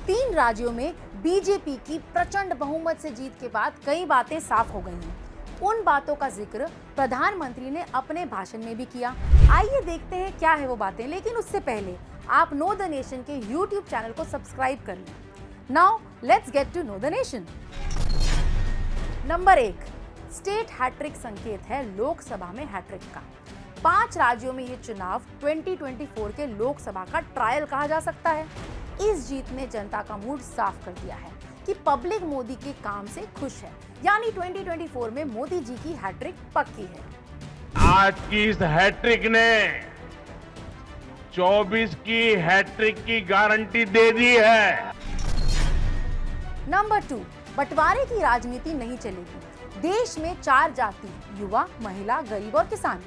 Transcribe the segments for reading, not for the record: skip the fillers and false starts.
तीन राज्यों में बीजेपी की प्रचंड बहुमत से जीत के बाद कई बातें साफ हो गई हैं। उन बातों का जिक्र प्रधानमंत्री ने अपने भाषण में भी किया। आइए देखते हैं क्या है वो बातें, लेकिन उससे पहले आप नो द नेशन के YouTube चैनल को सब्सक्राइब कर लें। Now let's get to know the nation. Number 1, state hattrick संकेत है लोकसभा में हैट्रिक का। 5 राज्यों में ये चुनाव 2024 के लोकसभा का ट्रायल कहा जा सकता है। इस जीत ने जनता का मूड साफ कर दिया है कि पब्लिक मोदी के काम से खुश है, यानी 2024 में मोदी जी की हैट्रिक पक्की है। आज की इस हैट्रिक ने 24 की हैट्रिक की गारंटी दे दी है। नंबर 2, बंटवारे की राजनीति नहीं चलेगी। देश में 4 जाति, युवा, महिला, गरीब और किसान।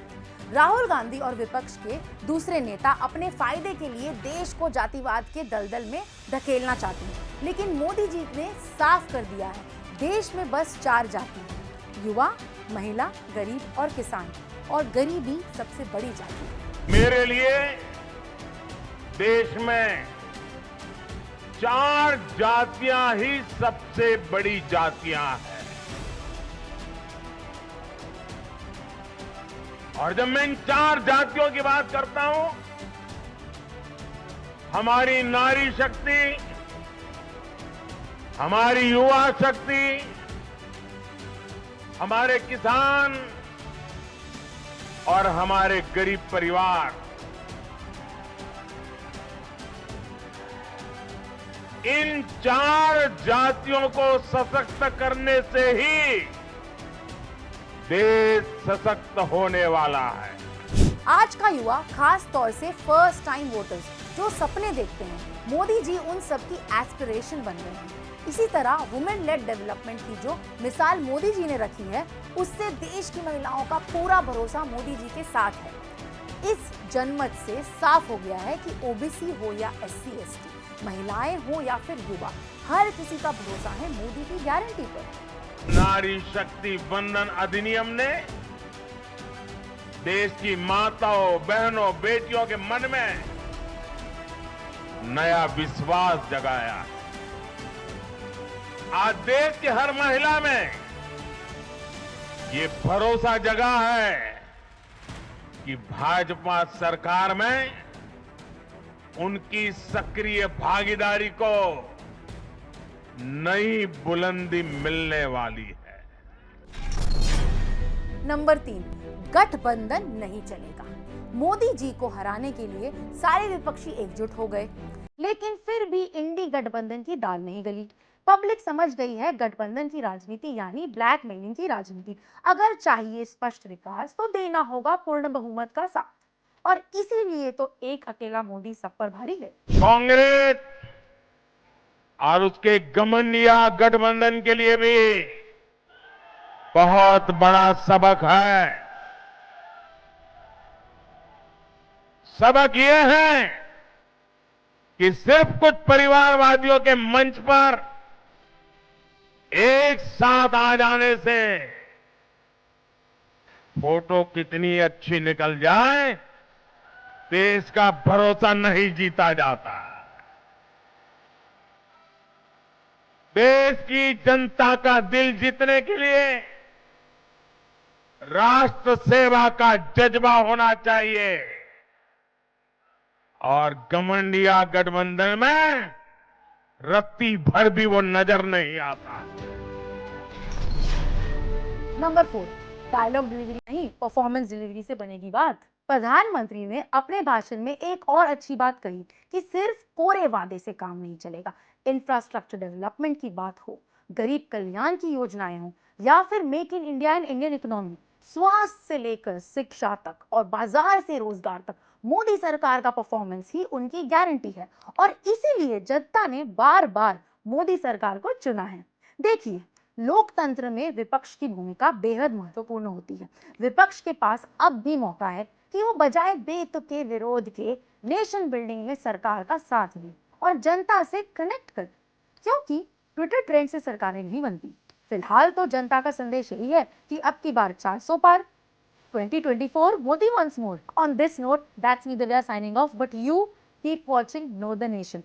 राहुल गांधी और विपक्ष के दूसरे नेता अपने फायदे के लिए देश को जातिवाद के दलदल में धकेलना चाहते हैं, लेकिन मोदी जी ने साफ कर दिया है, देश में बस 4 जाति, युवा, महिला, गरीब और किसान, और गरीबी सबसे बड़ी जाति है। मेरे लिए देश में 4 जातियां ही सबसे बड़ी जातियां हैं। और जब मैं इन 4 जातियों की बात करता हूं, हमारी नारी शक्ति, हमारी युवा शक्ति, हमारे किसान और हमारे गरीब परिवार, इन 4 जातियों को सशक्त करने से ही देश सशक्त होने वाला है। आज का युवा, खास तौर से फर्स्ट टाइम वोटर्स जो सपने देखते हैं, मोदी जी उन सबकी एस्पिरेशन बन रहे हैं। इसी तरह वुमेन लेड डेवलपमेंट की जो मिसाल मोदी जी ने रखी है, उससे देश की महिलाओं का पूरा भरोसा मोदी जी के साथ है। इस जनमत से साफ हो गया है कि ओबीसी हो या SC ST, महिलाएं हो या फिर युवा, हर किसी का भरोसा है मोदी की गारंटी पर। नारी शक्ति वंदन अधिनियम ने देश की माताओं, बहनों, बेटियों के मन में नया विश्वास जगाया है। आज देश की हर महिला में ये भरोसा जगा है कि भाजपा सरकार में उनकी सक्रिय भागीदारी को नई बुलंदी मिलने वाली है। नंबर 3, गठबंधन नहीं चलेगा। मोदी जी को हराने के लिए सारे विपक्षी एकजुट हो गए, लेकिन फिर भी इंडी गठबंधन की दाल नहीं गली। पब्लिक समझ गई है गठबंधन की राजनीति यानी ब्लैकमेलिंग की राजनीति। अगर चाहिए स्पष्ट विकास तो देना होगा पूर्ण बहुमत का साथ, और इसीलिए तो एक अकेला मोदी सब पर भारी है। कांग्रेस और उसके घमंडिया गठबंधन के लिए भी बहुत बड़ा सबक है। सबक ये है कि सिर्फ कुछ परिवारवादियों के मंच पर एक साथ आ जाने से फोटो कितनी अच्छी निकल जाए, देश का भरोसा नहीं जीता जाता। देश की जनता का दिल जीतने के लिए राष्ट्र सेवा का जज्बा होना चाहिए, और घमंडिया गठबंधन में रत्ती भर भी वो नजर नहीं आता। नंबर 4, डायलॉग डिलीवरी नहीं, परफॉर्मेंस डिलीवरी से बनेगी बात। प्रधानमंत्री ने अपने भाषण में एक और अच्छी बात कही कि सिर्फ कोरे वादे से काम नहीं चलेगा। इंफ्रास्ट्रक्चर डेवलपमेंट की बात हो, गरीब कल्याण की योजनाएं हो, या फिर make in India and Indian economy, स्वास्थ्य से लेकर शिक्षा तक और बाजार से रोजगार तक, मोदी सरकार का परफॉर्मेंस ही उनकी गारंटी है, और इसीलिए जनता ने बार बार मोदी सरकार को चुना है। देखिए, लोकतंत्र में विपक्ष की भूमिका बेहद महत्वपूर्ण होती है। विपक्ष के पास अब भी मौका है कि वो बजाय बेतुके विरोध के नेशन बिल्डिंग में सरकार का साथ दे और जनता से कनेक्ट कर, क्योंकि ट्विटर ट्रेंड से सरकारें नहीं बनती, फिलहाल तो जनता का संदेश यही है कि अब की बार 400 पार, 2024 Modi once more. On this note, that's me Divya signing off, but you keep watching Know the Nation.